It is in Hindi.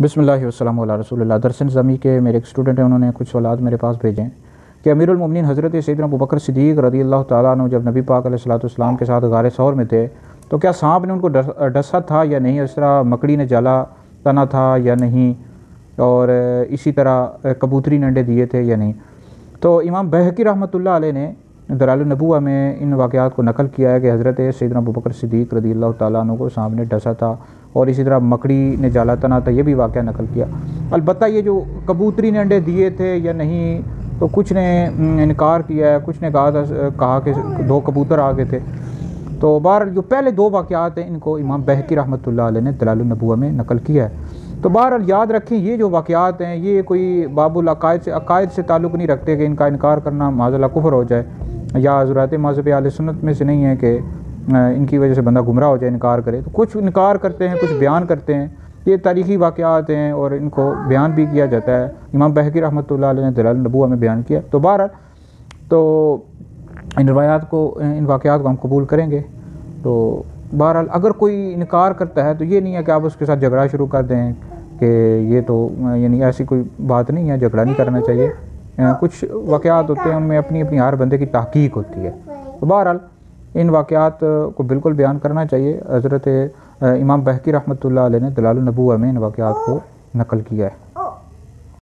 बिस्मिल्लाहि वस्सलामु अला रसूलिल्लाह। दरस ज़मी के मेरे एक स्टूडेंट हैं, उन्होंने कुछ सवालात मेरे पास भेजे हैं कि अमीरुल मोमिनीन हज़रत सैयदना अबू बकर सिद्दीक़ रज़ियल्लाहु ताला अन्हु जब नबी पाक अलैहिस्सलातु वस्सलाम के साथ गारे सौर में थे तो क्या सांप ने उनको डसा था या नहीं, इस तरह मकड़ी ने जाला तना था या नहीं, और इसी तरह कबूतरी ने अंडे दिए थे या नहीं। तो इमाम बहकी रहमतुल्लाह अलैह ने दलाइल नबुव्वा में इन वाक़यात को नकल किया है कि हज़रत सैयदना अबू बकर सिद्दीक़ रज़ियल्लाहु ताला अन्हु को सांप ने डसा था और इसी तरह मकड़ी ने जाला तना था, ये भी वाक़या नकल किया। अलबत्ता ये जो कबूतरी ने अंडे दिए थे या नहीं, तो कुछ ने इनकार किया है, कुछ ने कहा कि दो कबूतर आ गए थे। तो बाहर जो पहले दो वाक़यात हैं इनको इमाम बहकी रहमतुल्लाह अलैह ने दलाइल नबुव्वा में नकल किया है। तो बहरहाल याद रखें, ये जो वाक़यात हैं ये कोई बाबुल अकायद से ताल्लुक़ नहीं रखते कि इनका इनकार करना माज़अल्लाह कुफ़र हो जाए, या ज़ुरात मज़हब अहले सुन्नत में से नहीं है कि इनकी वजह से बंदा गुमराह हो जाए, इनकार करे। तो कुछ इनकार करते हैं, कुछ बयान करते हैं, ये तारीख़ी वाक़यात हैं और इनको बयान भी किया जाता है। इमाम बहकी रहमतुल्लाह अलैह ने दलाइल नबुव्वा में बयान किया। तो बहरहाल तो इन रवायात को, इन वाक़यात को हम कबूल करेंगे। तो बहरहाल अगर कोई इनकार करता है तो ये नहीं है कि आप उसके साथ झगड़ा शुरू कर दें कि ये तो, यानी ऐसी कोई बात नहीं है, झगड़ा नहीं करना चाहिए। कुछ वाक़यात होते हैं उनमें अपनी अपनी हर बंदे की तहक़ीक़ होती है। तो बहरहाल इन वाक़यात को बिल्कुल बयान करना चाहिए। हज़रत इमाम बहकी रहमतुल्लाह अलैह ने दलाइल नबुव्वा में इन वाक़यात को नकल किया है।